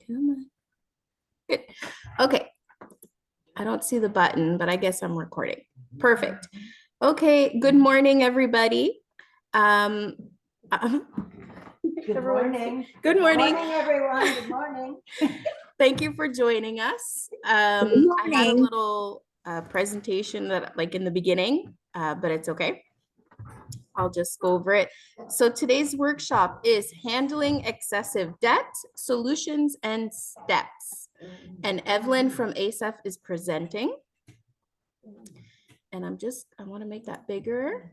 Come on. Good. Okay. I don't see the button, but I guess I'm recording. Perfect. Okay. Good morning, everybody. Um, Good morning. Good morning. Good morning, everyone. Good morning. Thank you for joining us. I had a little presentation that like in the beginning, but it's okay. I'll just go over it. So today's workshop is handling excessive debt, solutions and steps. And Evelyn from ASEF is presenting. And I want to make that bigger.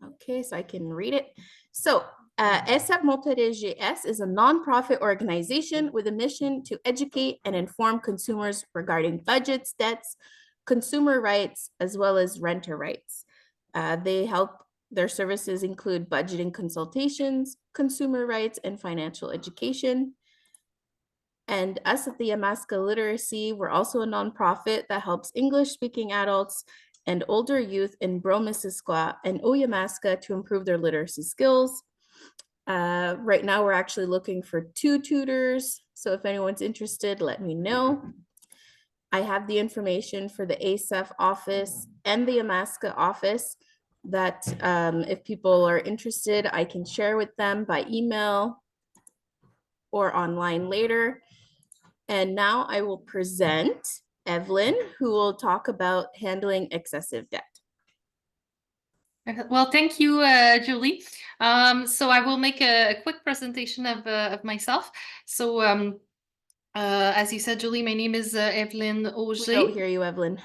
Okay, so I can read it. So ASEF Montpellier GS is a nonprofit organization with a mission to educate and inform consumers regarding budgets, debts, consumer rights, as well as renter rights. Their services include budgeting consultations, consumer rights, and financial education. And us at the Yamaska Literacy, we're also a nonprofit that helps English-speaking adults and older youth in Bromissisquoi and Oyamaska to improve their literacy skills. Right now, we're actually looking for 2 tutors. So if anyone's interested, let me know. I have the information for the ASEF office and the Yamaska office that if people are interested, I can share with them by email or online later. And now I will present Evelyn, who will talk about handling excessive debt. Well, thank you, Julie. So I will make a quick presentation of myself. So as you said, Julie, my name is Evelyn Auger. We don't hear you, Evelyn.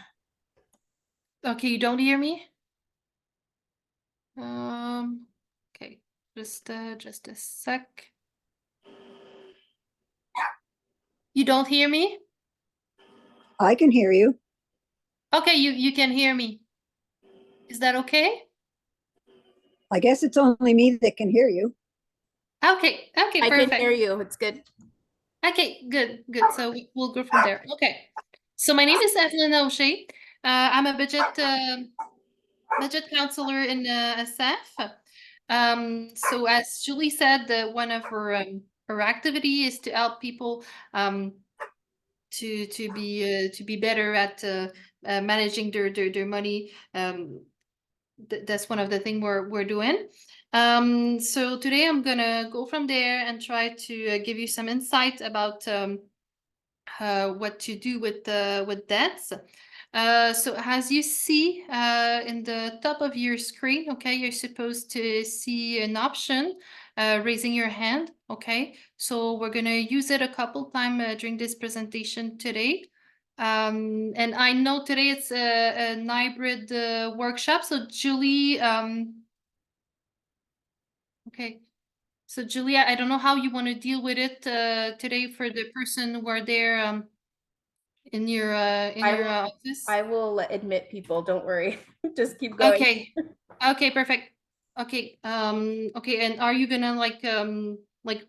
Okay, you don't hear me? Okay, just a sec. You don't hear me? I can hear you. Okay, you can hear me. Is that okay? I guess it's only me that can hear you. Okay, I perfect. can hear you. It's good. Okay, good. So we'll go from there. Okay. So my name is Evelyn Auger. I'm a budget counselor in ASEF. So as Julie said, one of her activity is to help people to be better at managing their money. That's one of the things we're doing. So today I'm gonna go from there and try to give you some insight about what to do with debts. So as you see in the top of your screen, okay, you're supposed to see an option raising your hand. Okay, so we're gonna use it a couple times during this presentation today. And I know today it's an hybrid workshop. So Julie, okay. So Julia, I don't know how you want to deal with it today for the person who are there in your office. I will admit people. Don't worry. Just keep going. Okay. Okay, perfect. Okay. Okay, and are you gonna like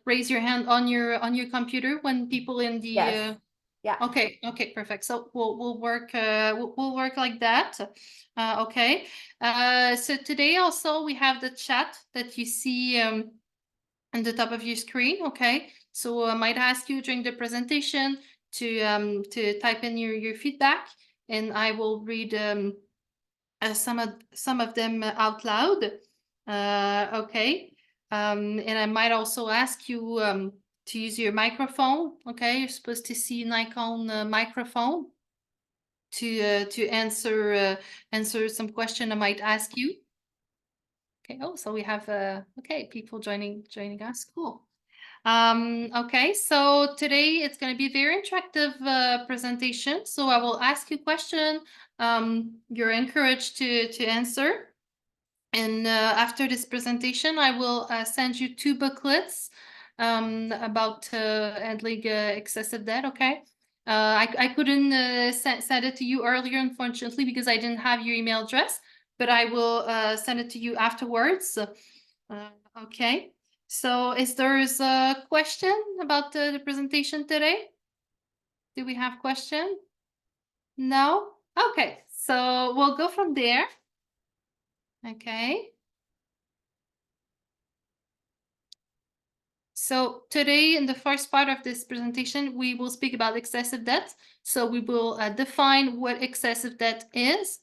raise your hand on your computer when people in the Yes. Yeah. Okay, perfect. So we'll work we'll work like that. Okay. So today also we have the chat that you see on the top of your screen. Okay. So I might ask you during the presentation to type in your feedback, and I will read some of them out loud. Okay. And I might also ask you to use your microphone. Okay, you're supposed to see an icon microphone to answer some question I might ask you. Okay. Oh, so we have okay, people joining us. Cool. Okay, so today it's going to be a very interactive presentation. So I will ask you a question. You're encouraged to answer. And after this presentation, I will send you 2 booklets about handling excessive debt. Okay. I couldn't send it to you earlier, unfortunately, because I didn't have your email address, but I will send it to you afterwards. Okay. So is there a question about the presentation today? Do we have question? No? Okay. So we'll go from there. Okay. So today, in the first part of this presentation, we will speak about excessive debt. So we will define what excessive debt is.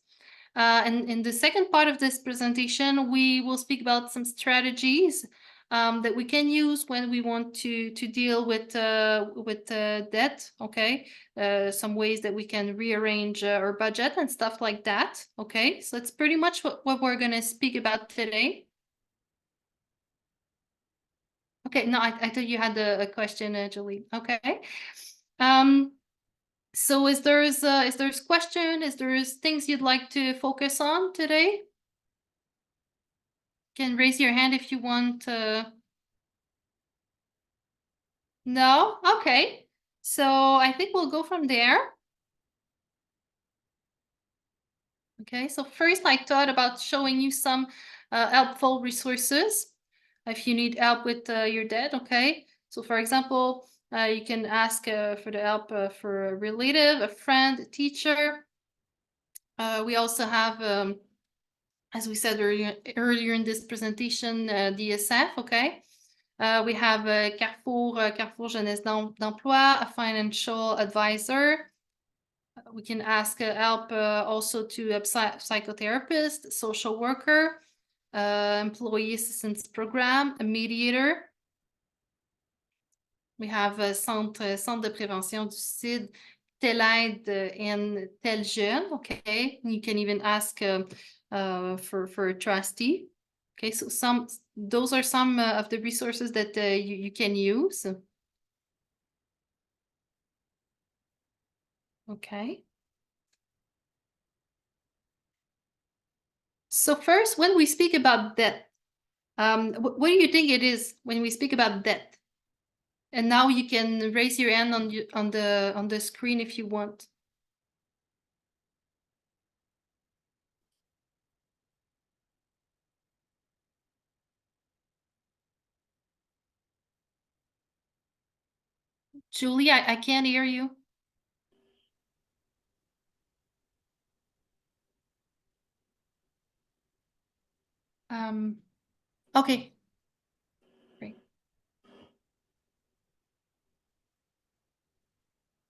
And in the second part of this presentation, we will speak about some strategies that we can use when we want to deal with debt. Okay, some ways that we can rearrange our budget and stuff like that. Okay, so that's pretty much what we're going to speak about today. Okay, no, I thought you had a question, Julie. Okay. So is there's question? Is there's things you'd like to focus on today? You can raise your hand if you want to. No? Okay. So I think we'll go from there. Okay, so first I thought about showing you some helpful resources if you need help with your debt. Okay, so for example, you can ask for the help for a relative, a friend, a teacher. We also have, as we said earlier in this presentation, DSF. Okay, we have Carrefour Jeunesse d'Emploi, a financial advisor. We can ask help also to a psychotherapist, social worker, employee assistance program, a mediator. We have a centre de prévention du suicide, Tel Aide and Tel Jeune. Okay, you can even ask for a trustee. Okay, so those are some of the resources that you can use. Okay. So first, when we speak about debt, what do you think it is when we speak about debt? And now you can raise your hand on the screen if you want. Julie, I can't hear you. Okay. Great.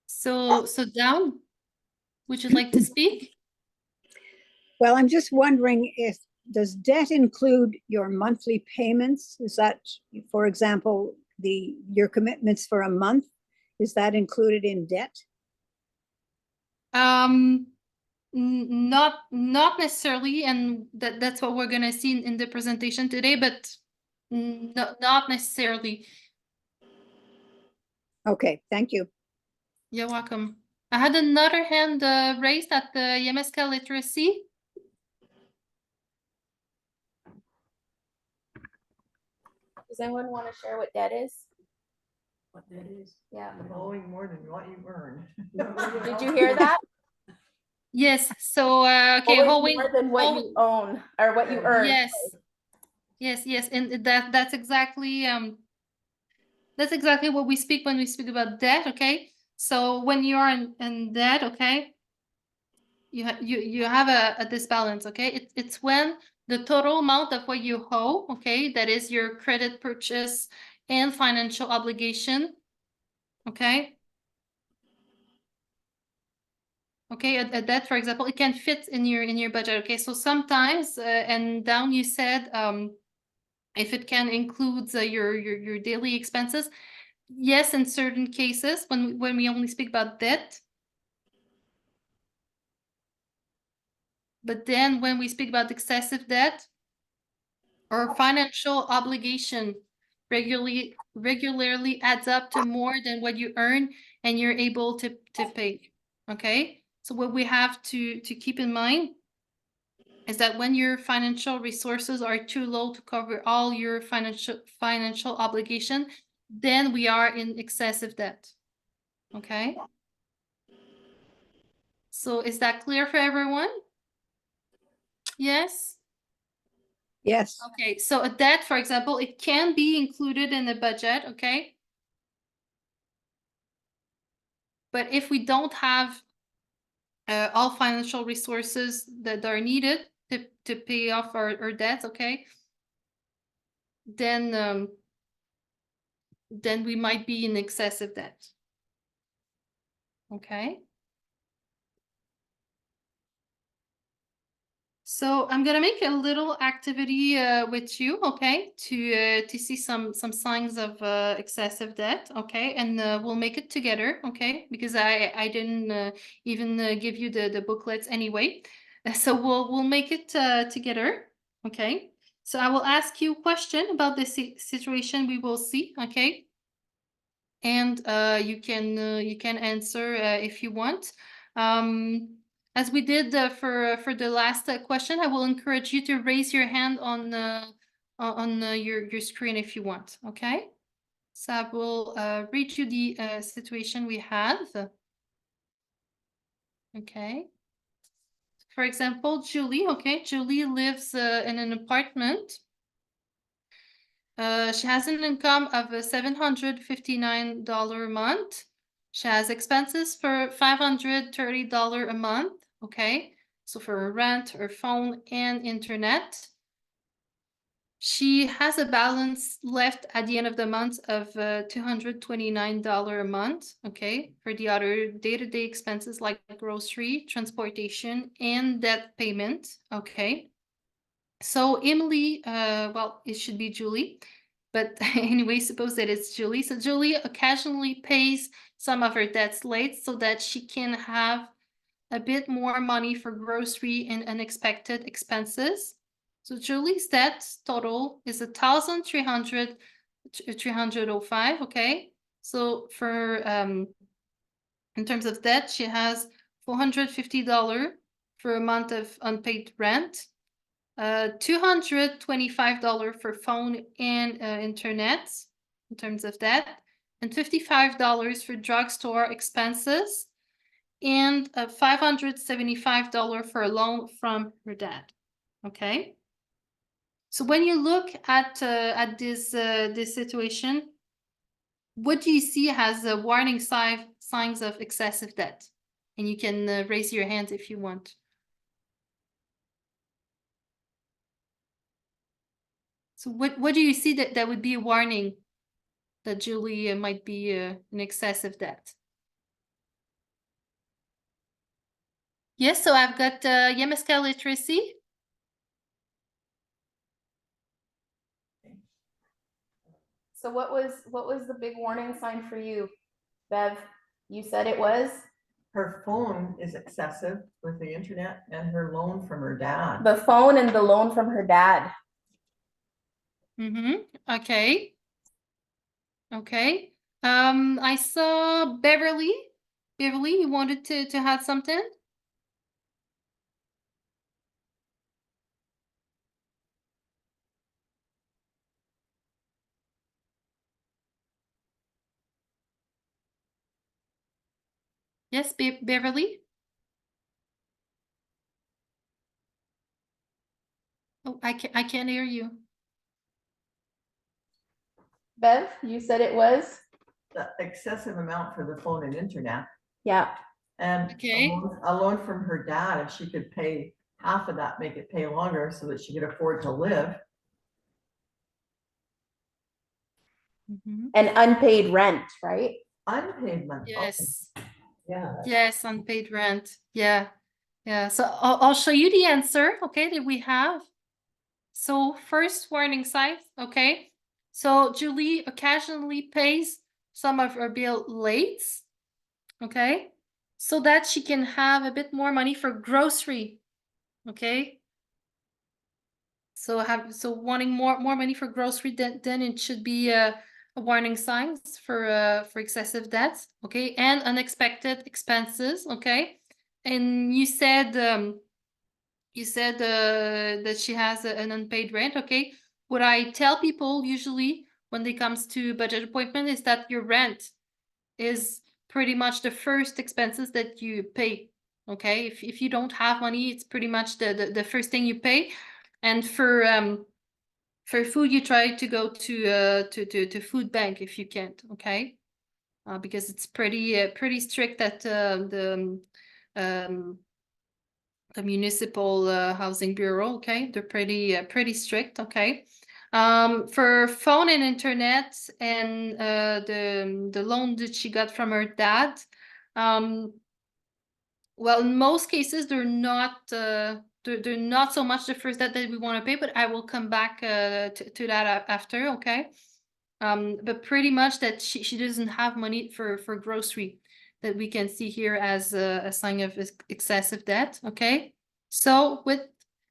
So down, would you like to speak? Well, I'm just wondering if, does debt include your monthly payments? Is that, for example, your commitments for a month? Is that included in debt? Not necessarily, and that's what we're gonna see in the presentation today, but not necessarily. Okay, thank you. You're welcome. I had another hand raised at the Yamaska Literacy. Does anyone want to share what debt is? What that is? Yeah. Owing more than what you earn. Did you hear that? Yes. So okay, Owing more than what you own or what you earn. Yes, and that's exactly what we speak when we speak about debt. Okay, so when you are in debt, okay, you have a disbalance. Okay, it's when the total amount of what you owe, okay, that is your credit purchase and financial obligation, okay. Okay, a debt, for example, it can fit in your budget. Okay, so sometimes and down you said if it can include your daily expenses, yes, in certain cases when we only speak about debt. But then when we speak about excessive debt or financial obligation regularly adds up to more than what you earn and you're able to pay. Okay, so what we have to keep in mind is that when your financial resources are too low to cover all your financial obligation, then we are in excessive debt. Okay. So is that clear for everyone? Yes? Yes. Okay, so a debt, for example, it can be included in the budget, okay? But if we don't have all financial resources that are needed to pay off our debts, okay? Then then we might be in excessive debt. Okay. So I'm gonna make a little activity with you, okay, to see some signs of excessive debt, okay, and we'll make it together, okay, because I didn't even give you the booklets anyway, so we'll make it together, okay. So I will ask you a question about the situation we will see, okay, and you can answer if you want. As we did for the last question, I will encourage you to raise your hand on your screen if you want. Okay, so I will read you the situation we have. Okay. For example, Julie. Okay, Julie lives in an apartment. She has an income of $759 a month. She has expenses for $530 a month. Okay, so for her rent, her phone, and internet. She has a balance left at the end of the month of $229 a month. Okay, for the other day-to-day expenses like grocery, transportation, and debt payment. Okay. So Emily, well, it should be Julie, but anyway, suppose that it's Julie. So Julie occasionally pays some of her debts late so that she can have a bit more money for grocery and unexpected expenses. So Julie's debt total is $1,305. Okay. So for in terms of debt, she has $450 for a month of unpaid rent. $225 for phone and internet in terms of that, and $55 for drugstore expenses, and $575 for a loan from her dad. Okay. So when you look at this situation, what do you see as warning signs of excessive debt? And you can raise your hand if you want. So what do you see that would be a warning that Julie might be in excessive debt? Yes, so I've got Yemaska literacy. So what was the big warning sign for you, Bev? You said it was? Her phone is excessive with the internet and her loan from her dad. The phone and the loan from her dad. Okay. Okay. I saw Beverly. Beverly, you wanted to add something? Yes, Beverly. Oh, I can't hear you. Bev, you said it was? The excessive amount for the phone and internet. Yeah. And Okay. a loan from her dad, if she could pay half of that, make it pay longer so that she could afford to live. And unpaid rent, right? Unpaid money. Yes. Yeah. Yes, unpaid rent. Yeah. Yeah. So I'll show you the answer, okay, that we have. So first warning sign, okay. So Julie occasionally pays some of her bill late, okay, so that she can have a bit more money for grocery, okay. So wanting more money for grocery, then it should be a warning signs for excessive debt, okay, and unexpected expenses, okay. And you said that she has an unpaid rent, okay. What I tell people usually when it comes to budget appointment is that your rent is pretty much the first expenses that you pay, okay. If you don't have money, it's pretty much the first thing you pay. And for food, you try to go to food bank if you can't, okay, because it's pretty strict at the municipal housing bureau, okay. They're pretty strict, okay. For phone and internet and the loan that she got from her dad, well, in most cases, they're not so much the first debt that we want to pay, but I will come back to that after, okay? But pretty much that she doesn't have money for grocery that we can see here as a sign of excessive debt, okay? So with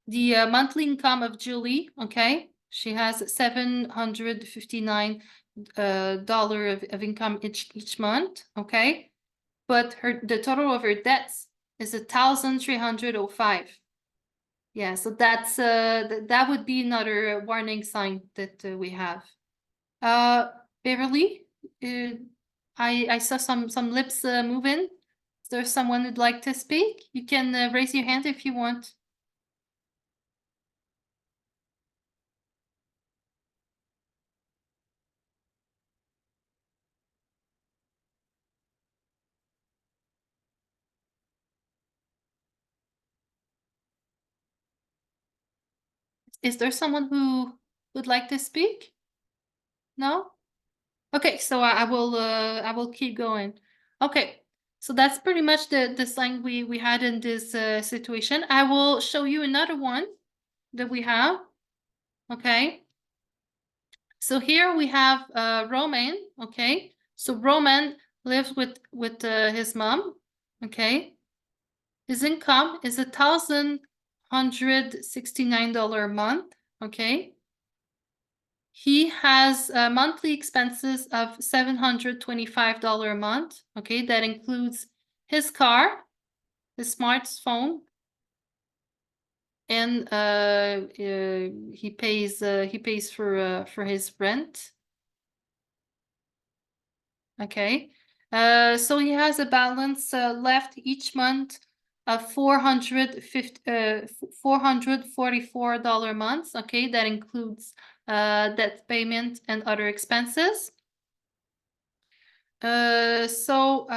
the monthly income of Julie, okay, she has $759 of income each month, okay? But the total of her debts is $1,305. Yeah, so that's that would be another warning sign that we have. Beverly, I saw some lips moving. Is there someone who'd like to speak? You can raise your hand if you want. Is there someone who would like to speak? No? Okay, so I will keep going. Okay, so that's pretty much the sign we had in this situation. I will show you another one that we have. Okay. So here we have Roman. Okay. So Roman lives with his mom. Okay. His income is $1,169 a month. Okay. He has monthly expenses of $725 a month. Okay, that includes his car, his smartphone, and he pays for his rent. Okay, so he has a balance left each month of $444 a month. Okay, that includes debt payment and other expenses. Yeah, so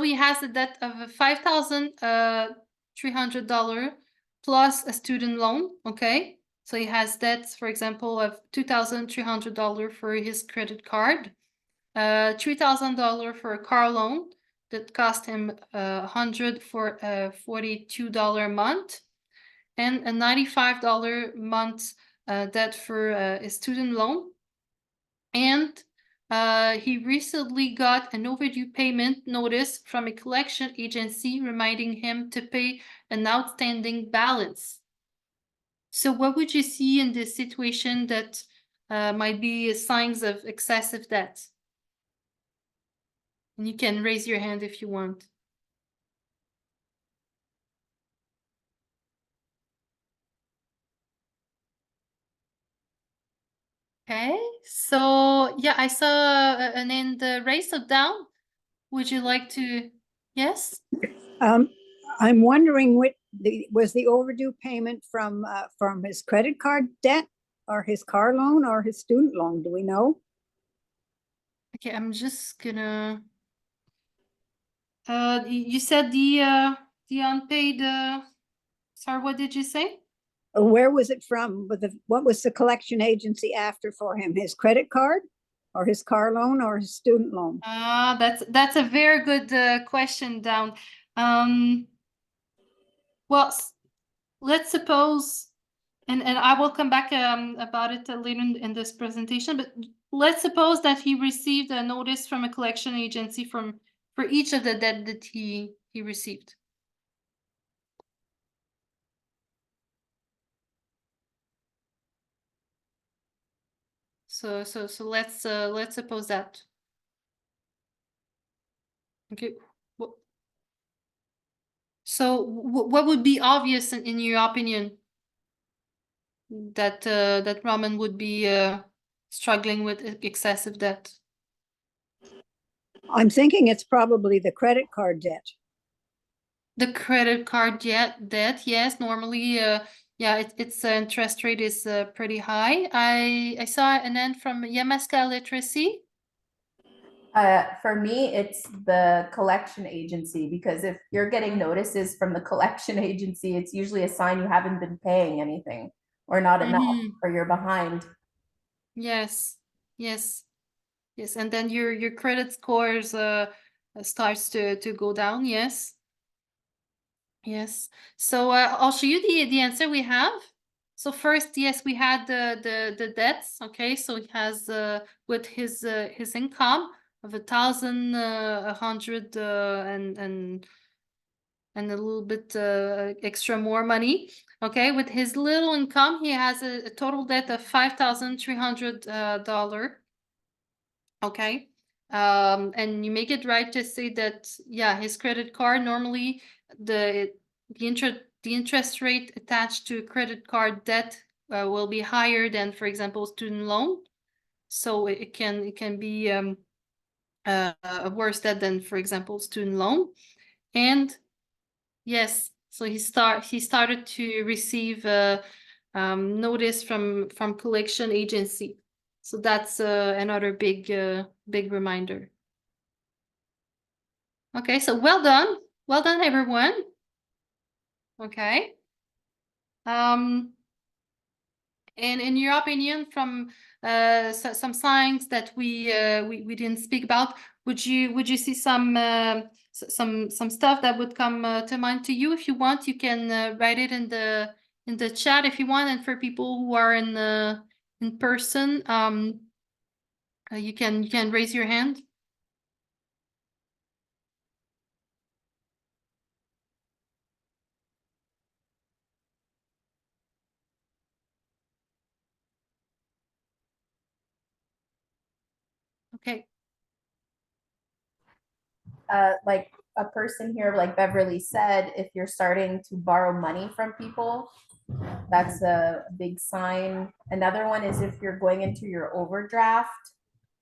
he has a debt of $5,300 plus a student loan. Okay, so he has debts, for example, of $2,300 for his credit card, $3,000 for a car loan that cost him $142 a month, and a $95 month debt for his student loan. And he recently got an overdue payment notice from a collection agency reminding him to pay an outstanding balance. So what would you see in this situation that might be signs of excessive debt? And you can raise your hand if you want. Okay, so yeah, I saw an hand raised. So down. Would you like to? Yes. I'm wondering was the overdue payment from his credit card debt or his car loan or his student loan? Do we know? Okay, I'm just gonna. You said the unpaid. Sorry, what did you say? Where was it from? What was the collection agency after for him? His credit card or his car loan or his student loan? That's a very good question, Down. Well, let's suppose, and I will come back about it later in this presentation, but let's suppose that he received a notice from a collection agency for each of the debt that he received. So let's suppose that. Okay. So what would be obvious in your opinion that that Roman would be struggling with excessive debt? I'm thinking it's probably the credit card debt. The credit card debt, yes. Normally, yeah, its interest rate is pretty high. I saw an end from Yamaska Literacy. For me, it's the collection agency, because if you're getting notices from the collection agency, it's usually a sign you haven't been paying anything. or not enough, Mhm. or you're behind. Yes, yes, yes, and then your credit scores starts to go down. Yes, yes. So I'll show you the answer we have. So first, yes, we had the debts. Okay, so he has with his income of 1,000, 100, and a little bit extra more money. Okay, with his little income, he has a total debt of $5,300. Okay, and you make it right to say that, yeah, his credit card normally the interest rate attached to credit card debt will be higher than, for example, student loan. So it can be a worse debt than, for example, student loan. And yes, so he started to receive notice from collection agency. So that's another big reminder. Okay, so well done everyone. Okay. And in your opinion, from some signs that we didn't speak about, would you see some some stuff that would come to mind to you? If you want, you can write it in the chat if you want. And for people who are in person, you can raise your hand. Okay. Like a person here, like Beverly said, if you're starting to borrow money from people, that's a big sign. Another one is if you're going into your overdraft,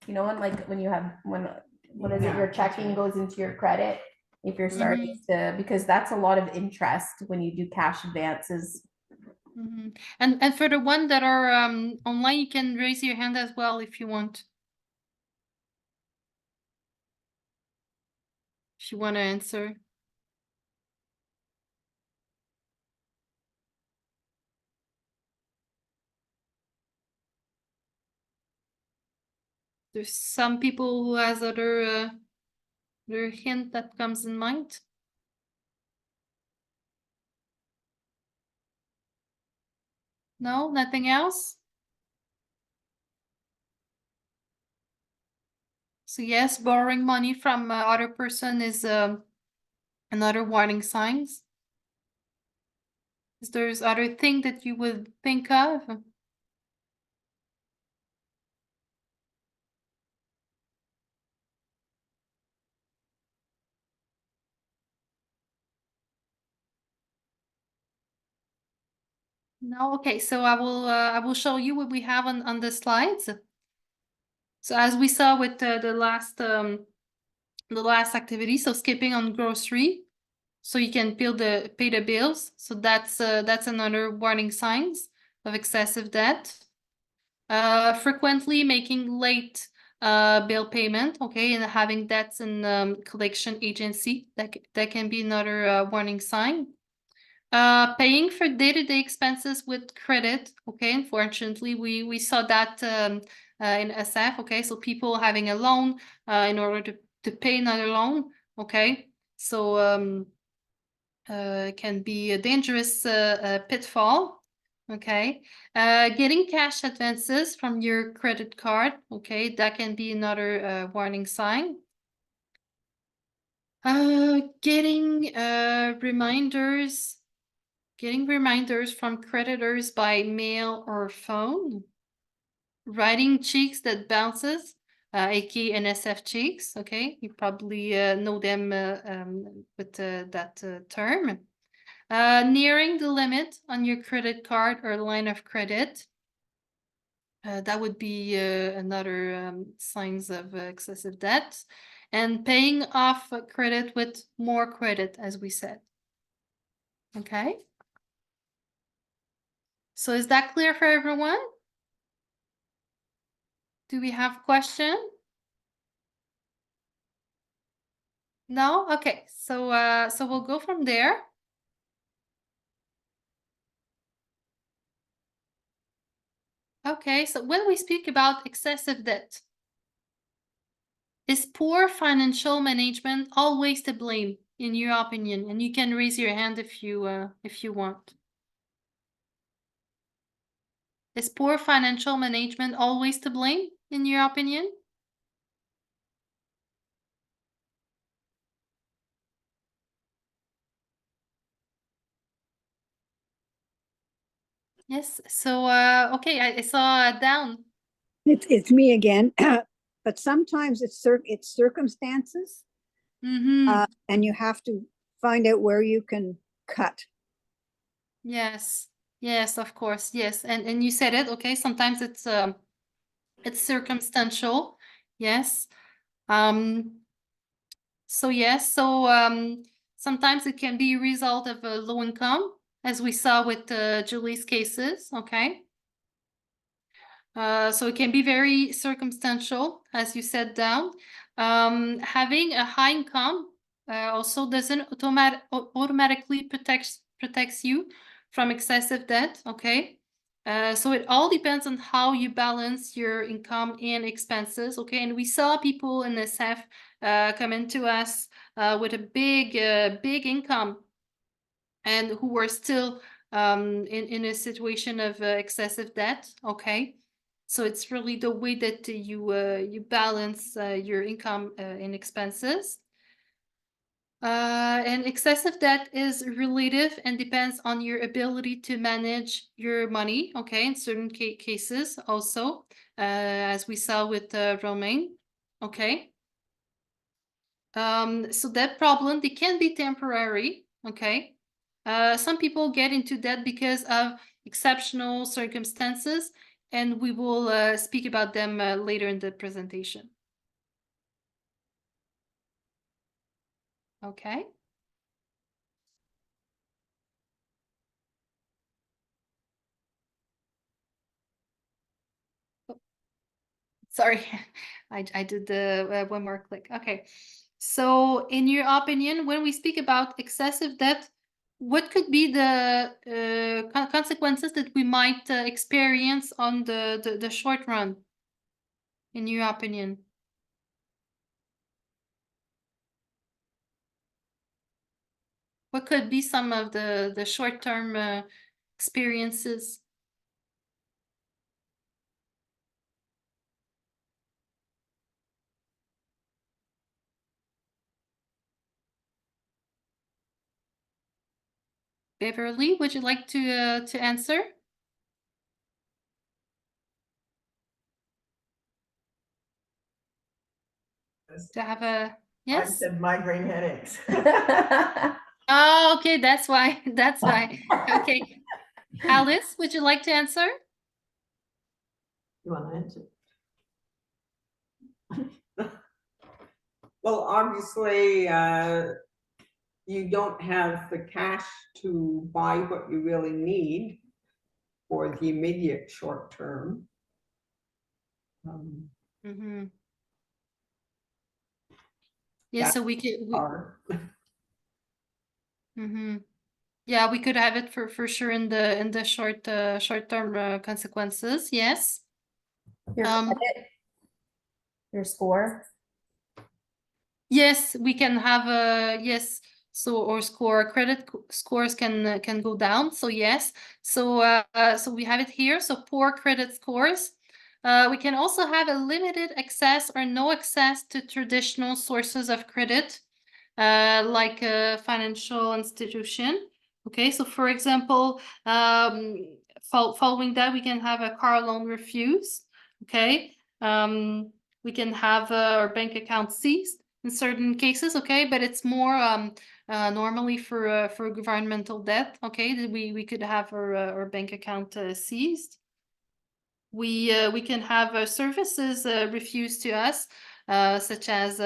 you know, when you have, what is it, your checking goes into your credit. If you're starting to, because that's a lot of interest when you do cash advances. And for the one that are online, you can raise your hand as well if you want. If you want to answer. There's some people who has other hint that comes in mind. No, nothing else. So yes, borrowing money from other person is another warning signs. Is there's other thing that you would think of? No, okay. So I will show you what we have on the slides. So as we saw with the last activity, so skipping on grocery, so you can pay the bills. So that's another warning signs of excessive debt. Frequently making late bill payment, okay, and having debts in collection agency, that can be another warning sign. Paying for day-to-day expenses with credit, okay. Unfortunately, we saw that in SF, okay. So people having a loan in order to pay another loan, okay. So can be a dangerous pitfall. Okay, getting cash advances from your credit card. Okay, that can be another warning sign. Getting reminders from creditors by mail or phone. Writing checks that bounces, aka NSF checks. Okay, you probably know them with that term. Nearing the limit on your credit card or line of credit. That would be another signs of excessive debt. And paying off credit with more credit, as we said. Okay. So is that clear for everyone? Do we have question? No? Okay. So so we'll go from there. Okay, so when we speak about excessive debt, is poor financial management always to blame, in your opinion? And you can raise your hand if you want. Is poor financial management always to blame, in your opinion? Yes. So, okay, I saw down. It's me again, but sometimes it's circumstances, Mm-hmm. and you have to find out where you can cut. Yes. Yes, of course. Yes. And you said it. Okay. Sometimes it's circumstantial. Yes. So yes. So sometimes it can be a result of a low income, as we saw with Julie's cases. Okay. So it can be very circumstantial, as you said down. Having a high income also doesn't automatically protects you from excessive debt. Okay. So it all depends on how you balance your income and expenses. Okay. And we saw people in SF come into us with a big income and who were still in a situation of excessive debt. Okay. So it's really the way that you balance your income and expenses. And excessive debt is relative and depends on your ability to manage your money. Okay, in certain cases also, as we saw with Romain. Okay. So that problem, they can be temporary. Okay. Some people get into debt because of exceptional circumstances, and we will speak about them later in the presentation. Okay. Sorry, I did the one more click. Okay. So in your opinion, when we speak about excessive debt, what could be the consequences that we might experience on the short run, in your opinion? What could be some of the short-term experiences? Beverly, would you like to answer? To have a I yes? said migraine headaches. Oh, okay, that's why. That's why. Okay. Alice, would you like to answer? You want to answer? Well, obviously, you don't have the cash to buy what you really need for the immediate short term. Mm-hmm. Yeah, That's so we could. hard. Mm-hmm. Yeah, we could have it for sure in the short-term consequences. Yes. Your Um. credit, your score. Yes, we can have a yes. So or credit scores can go down. So yes. So so we have it here. So poor credit scores. We can also have a limited access or no access to traditional sources of credit, like a financial institution. Okay, so for example, following that, we can have a car loan refused. Okay, we can have our bank account seized in certain cases. Okay, but it's more normally for governmental debt. Okay, that we could have our bank account seized. We can have services refused to us, such as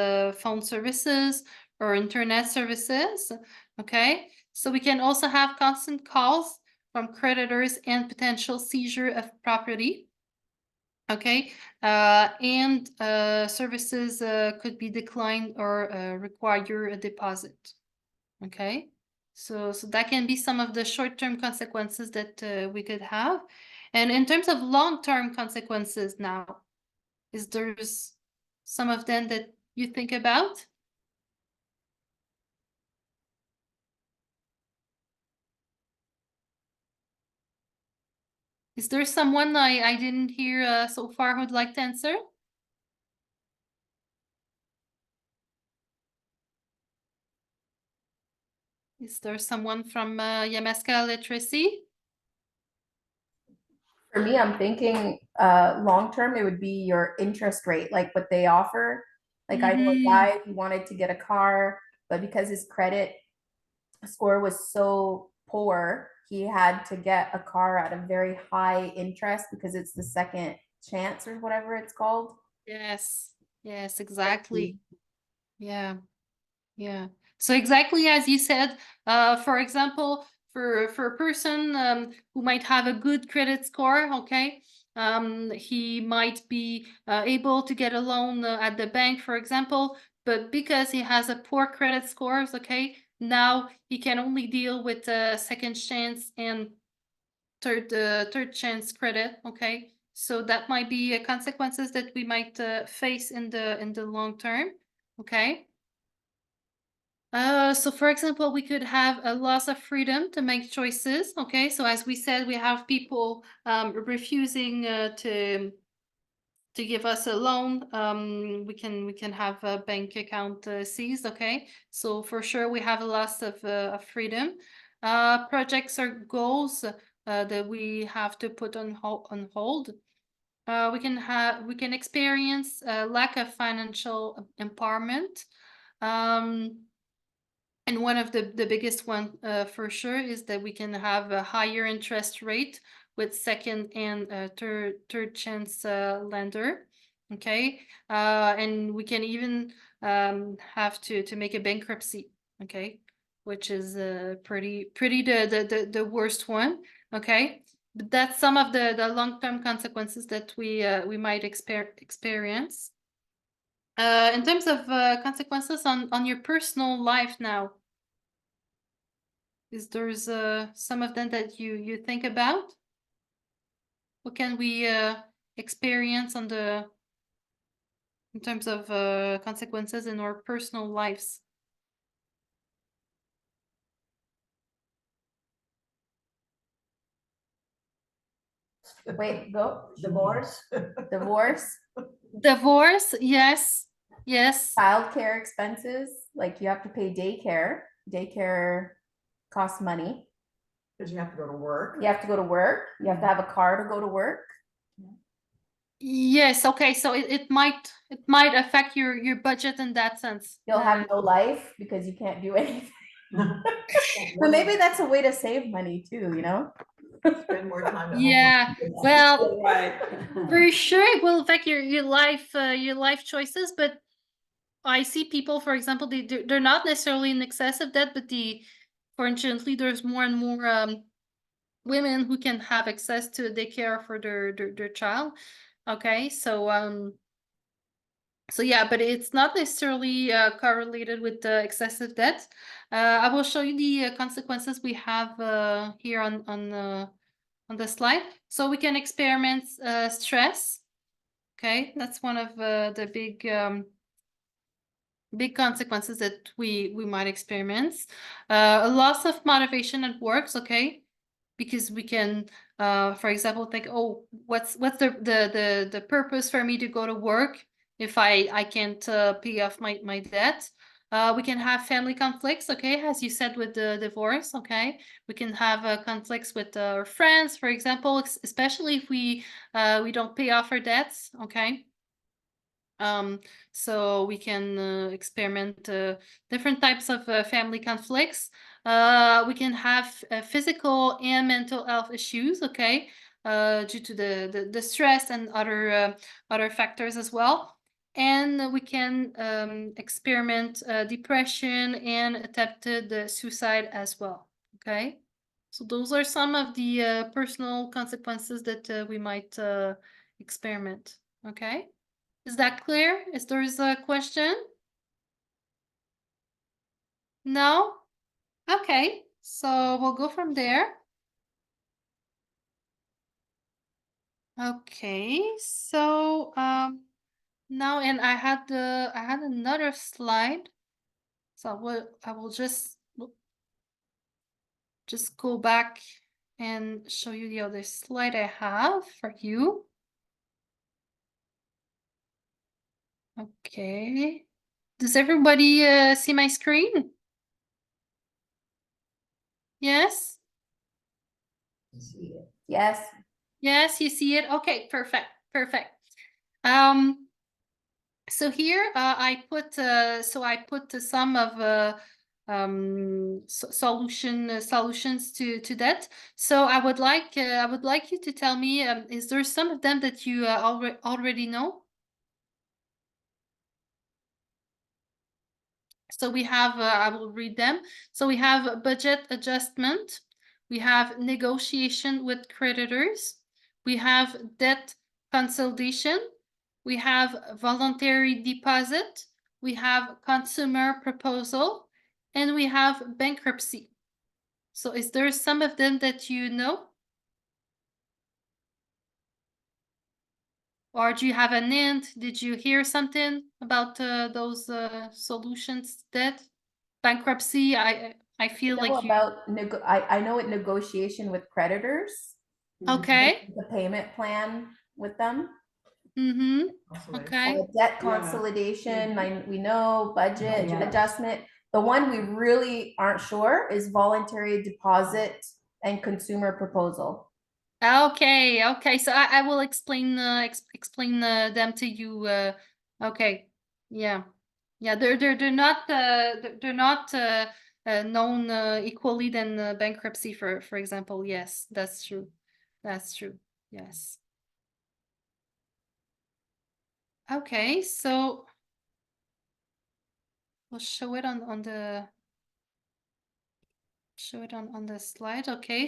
phone services or internet services. Okay, so we can also have constant calls from creditors and potential seizure of property. Okay, and services could be declined or require a deposit. Okay, so that can be some of the short-term consequences that we could have. And in terms of long-term consequences now, is there's some of them that you think about? Is there someone I didn't hear so far who'd like to answer? Is there someone from Yamaska Literacy? For me, I'm thinking long term, it would be your interest rate, like what they offer. Like I know a guy who wanted to get a car, but because his credit score was so poor, he had to get a car at a very high interest because it's the second chance or whatever it's called. Yes, yes, exactly. Yeah, yeah. So exactly as you said, for example, for a person who might have a good credit score, okay, he might be able to get a loan at the bank, for example, but because he has a poor credit scores, okay, now he can only deal with second chance and third chance credit, okay. So that might be consequences that we might face in the long term, okay. So for example, we could have a loss of freedom to make choices. Okay, so as we said, we have people refusing to give us a loan. We can have a bank account seized. Okay, so for sure we have a loss of freedom. Projects or goals that we have to put on hold. We can experience a lack of financial empowerment. And one of the biggest one for sure is that we can have a higher interest rate with second and third chance lender. Okay, and we can even have to make a bankruptcy. Okay, which is pretty the worst one. Okay, but that's some of the long-term consequences that we might experience. In terms of consequences on your personal life now, is there's some of them that you think about? What can we experience on in terms of consequences in our personal lives? Wait, go. Divorce? Divorce, Divorce, yes, yes. childcare expenses, like you have to pay daycare. Daycare costs money. Because you have to go to work. You have to go to work. You have to have a car to go to work. Yes, okay, so it might affect your budget in that sense. You'll have no life because you can't do anything. But maybe that's a way to save money too, you know? Spend more time at home. Yeah, well, Right. for sure it will affect your life choices, but I see people, for example, they're not necessarily in excessive debt, but fortunately there's more and more women who can have access to daycare for their child. Okay, so yeah, but it's not necessarily correlated with the excessive debt. I will show you the consequences we have here on the slide. So we can experiment stress. Okay, that's one of the big consequences that we might experience. A loss of motivation at works, okay, because we can for example think, oh, what's the purpose for me to go to work if I can't pay off my debt. We can have family conflicts, okay, as you said with the divorce, okay. We can have conflicts with our friends, for example, especially if we don't pay off our debts, okay. So we can experiment different types of family conflicts. We can have physical and mental health issues, okay, due to the stress and other factors as well. And we can experiment depression and attempted suicide as well, okay. So those are some of the personal consequences that we might experiment, okay. Is that clear? Is there a question? No? Okay, so we'll go from there. Okay, so now, and I had another slide. So I will just go back and show you the other slide I have for you. Okay. Does everybody see my screen? Yes? Yes. Yes, you see it? Okay, perfect. Perfect. So here I put some of solutions to that. So I would like you to tell me, is there some of them that you already know? So we have, I will read them. So we have budget adjustment, we have negotiation with creditors, we have debt consolidation, we have voluntary deposit, we have consumer proposal, and we have bankruptcy. So is there some of them that you know? Or do you have an hint? Did you hear something about those solutions? That bankruptcy, I feel like you. I know it negotiation with creditors, Okay. the payment plan with them. Mm-hmm. Also, Okay. Debt Yeah. consolidation, we know budget Yeah. adjustment. The one we really aren't sure is voluntary deposit and consumer proposal. Okay. Okay. So I will explain explain them to you. Okay. Yeah. Yeah. They're not known equally than bankruptcy, for example. Yes, that's true. That's true. Yes. Okay. So we'll show it on the slide. Okay.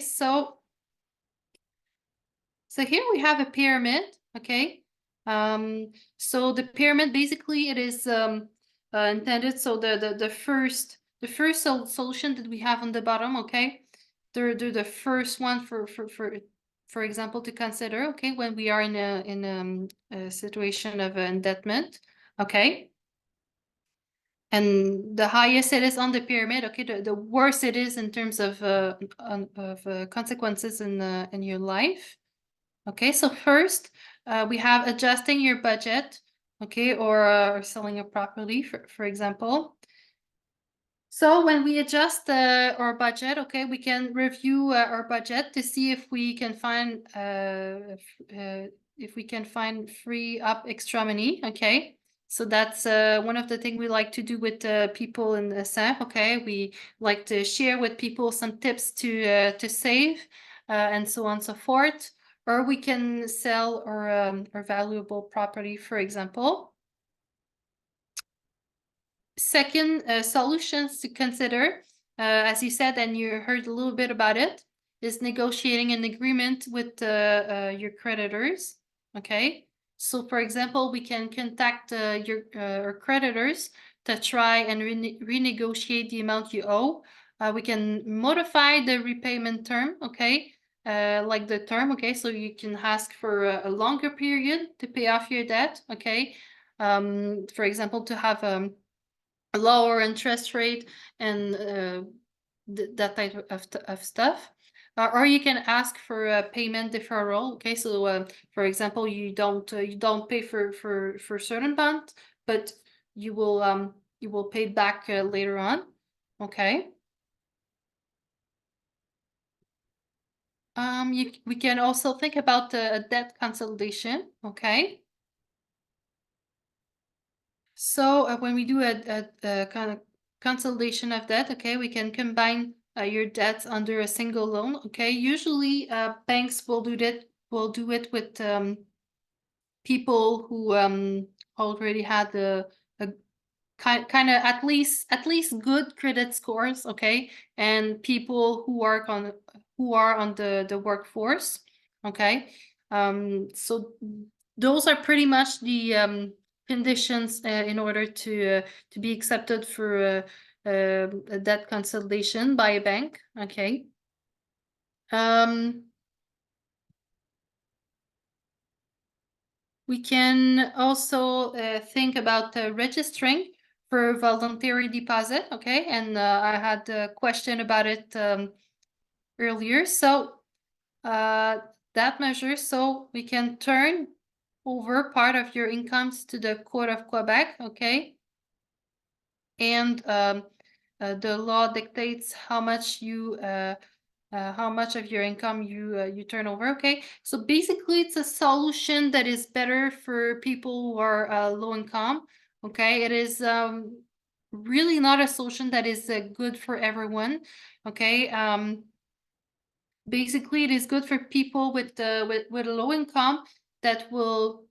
So here we have a pyramid, okay? So the pyramid, basically it is intended, so the first solution that we have on the bottom, okay? They're the first one for example to consider, okay, when we are in a situation of indebtedness, okay? And the highest it is on the pyramid, okay, the worse it is in terms of consequences in your life. Okay, so first we have adjusting your budget, okay, or selling a property, for example. So when we adjust our budget, okay, we can review our budget to see if we can find free up extra money, okay. So that's one of the things we like to do with people in the SAF, okay. We like to share with people some tips to save and so on and so forth. Or we can sell our valuable property, for example. Second, solutions to consider, as you said, and you heard a little bit about it, is negotiating an agreement with your creditors. Okay, so for example, we can contact our creditors to try and renegotiate the amount you owe. We can modify the repayment term. Okay, like the term. Okay, so you can ask for a longer period to pay off your debt. Okay, for example, to have a lower interest rate and that type of stuff. Or you can ask for a payment deferral. Okay, so for example, you don't pay for certain month, but you will pay it back later on. Okay. We can also think about the debt consolidation. Okay. So when we do a kind of consolidation of debt, okay, we can combine your debts under a single loan. Okay, usually banks will do it with people who already had a kind of at least good credit scores. Okay, and people who are on the workforce. Okay, so those are pretty much the conditions in order to be accepted for a debt consolidation by a bank. Okay. We can also think about registering for voluntary deposit, okay? And I had a question about it earlier. So that measure, so we can turn over part of your incomes to the Court of Quebec, okay? And the law dictates how much how much of your income you turn over, okay? So basically, it's a solution that is better for people who are low income, okay? It is really not a solution that is good for everyone, okay? Basically, it is good for people with a low income that will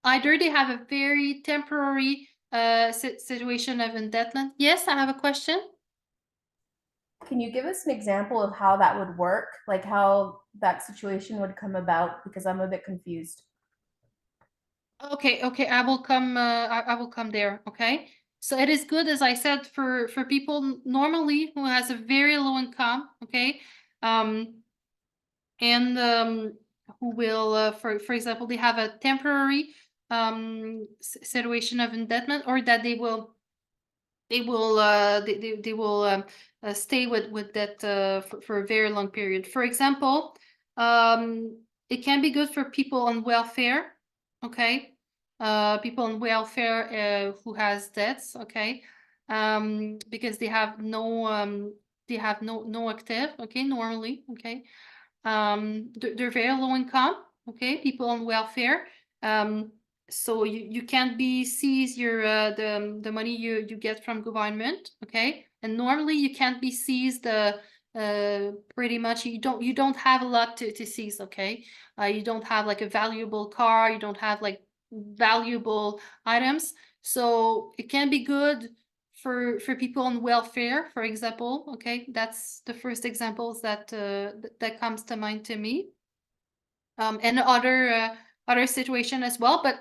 either they have a very temporary situation of indebtedness. Yes, I have a question. Can you give us an example of how that would work? Like how that situation would come about? Because I'm a bit confused. Okay, I will come. I will come there. Okay, so it is good, as I said, for people normally who has a very low income. Okay, and who will, for example, they have a temporary situation of indebtedness, or that they will stay with that for a very long period. For example, it can be good for people on welfare, okay? People on welfare who has debts, okay? Because they have no active, okay, normally, okay? They're very low income, okay? People on welfare. So you can't be seize your the money you get from government, okay? And normally you can't be seized pretty much you don't have a lot to seize, okay? You don't have like a valuable car, you don't have like valuable items, so it can be good for people on welfare, for example, okay? That's the first examples that that comes to mind to me. And other situation as well, but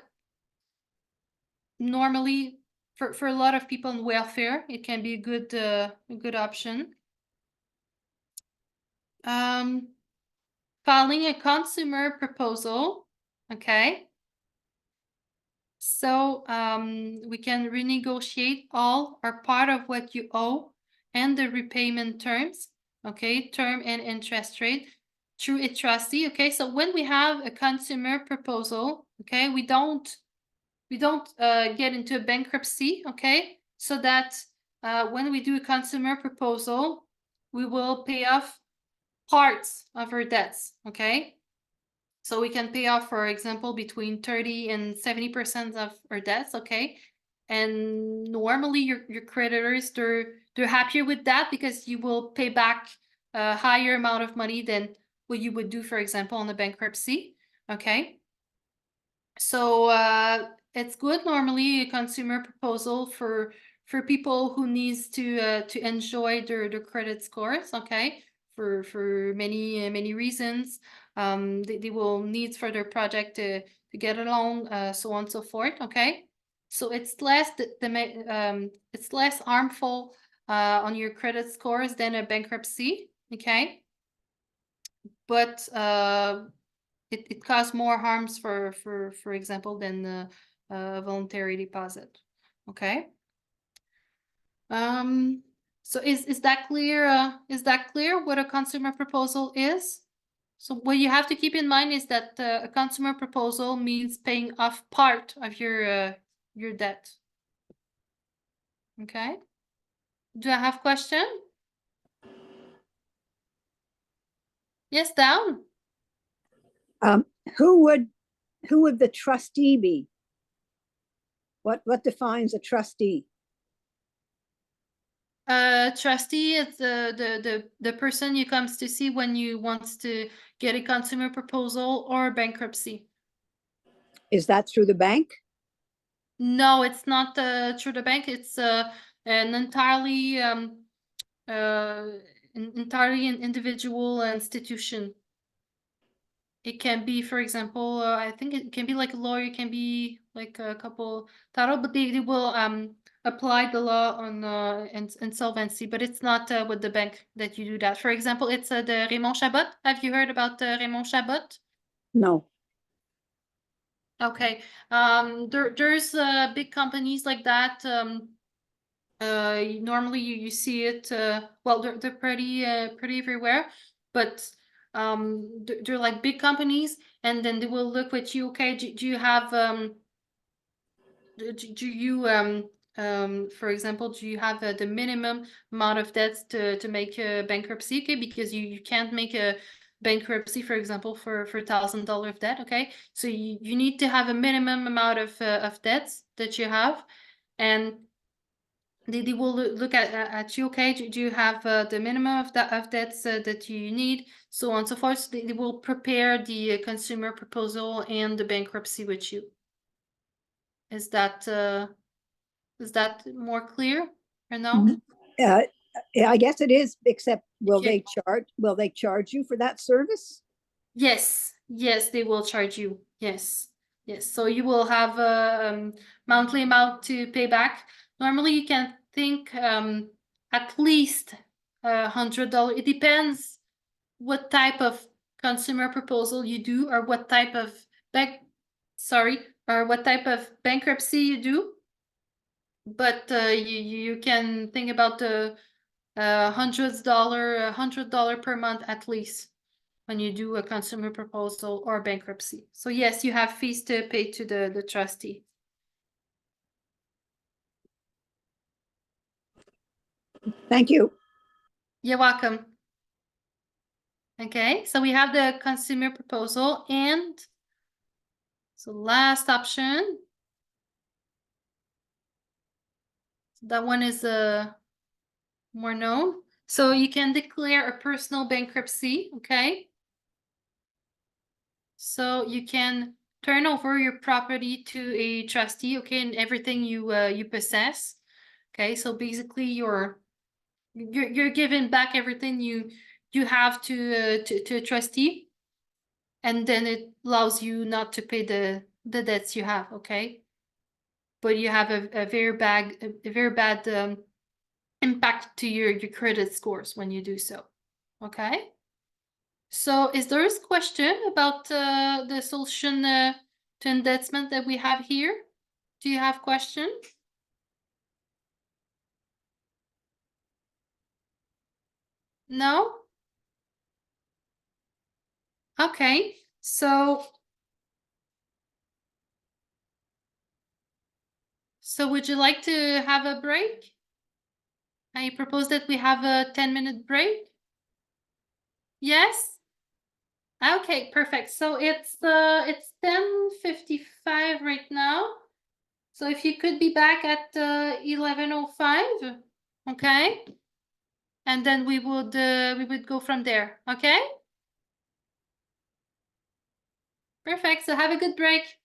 normally for a lot of people on welfare, it can be a good option. Filing a consumer proposal, okay? So we can renegotiate all or part of what you owe and the repayment terms, okay? Term and interest rate through a trustee, okay? So when we have a consumer proposal, okay, we don't get into a bankruptcy, okay? So that when we do a consumer proposal, we will pay off parts of our debts, okay? So we can pay off, for example, between 30 and 70% of our debts, okay? And normally your creditors, they're happier with that because you will pay back a higher amount of money than what you would do, for example, on a bankruptcy, okay? So it's good normally a consumer proposal for people who needs to enjoy their credit scores, okay? For many reasons. They will need for their project to get a loan, so on and so forth, okay? So it's less it's less harmful on your credit scores than a bankruptcy, okay? But it causes more harms for example than the voluntary deposit, okay? So is that clear? Is that clear what a consumer proposal is? So what you have to keep in mind is that a consumer proposal means paying off part of your debt. Okay. Do I have question? Yes, down. Who would the trustee be? What defines a trustee? Trustee is the person you comes to see when you wants to get a consumer proposal or bankruptcy. Is that through the bank? No, it's not through the bank. It's an entirely entirely an individual institution. It can be, for example, I think it can be like a lawyer, it can be like a couple title, but they will apply the law on insolvency, but it's not with the bank that you do that. For example, it's the Raymond Chabot. Have you heard about Raymond Chabot? No. Okay, there's big companies like that. Normally you see it. Well, they're pretty everywhere, but they're like big companies, and then they will look at you. Okay, do you have do you for example, do you have the minimum amount of debts to make a bankruptcy? Okay, because you can't make a bankruptcy, for example, for $1,000 of debt. Okay, so you need to have a minimum amount of debts that you have, and they will look at you. Okay, do you have the minimum of debts that you need, so on and so forth. So they will prepare the consumer proposal and the bankruptcy with you. Is that more clear or no? Mhm. Yeah, I guess it is, except will Okay. they charge you for that service? Yes, they will charge you. Yes. So you will have a monthly amount to pay back. Normally, you can think at least $100. It depends what type of consumer proposal you do, or what type of what type of bankruptcy you do. But you can think about the $100 per month at least when you do a consumer proposal or bankruptcy. So yes, you have fees to pay to the trustee. Thank you. You're welcome. Okay, so we have the consumer proposal, and so last option. That one is more known. So you can declare a personal bankruptcy. Okay. So you can turn over your property to a trustee, okay, and everything you possess. Okay, so basically you're giving back everything you have to a trustee, and then it allows you not to pay the debts you have. Okay, but you have a very bad impact to your credit scores when you do so. Okay. So is there a question about the solution to indebtedness that we have here? Do you have questions? No? Okay, so would you like to have a break? I propose that we have a 10-minute break. Yes? Okay, perfect. So it's 10:55 right now. So if you could be back at 11:05, okay? And then we would go from there, okay? Perfect. So have a good break.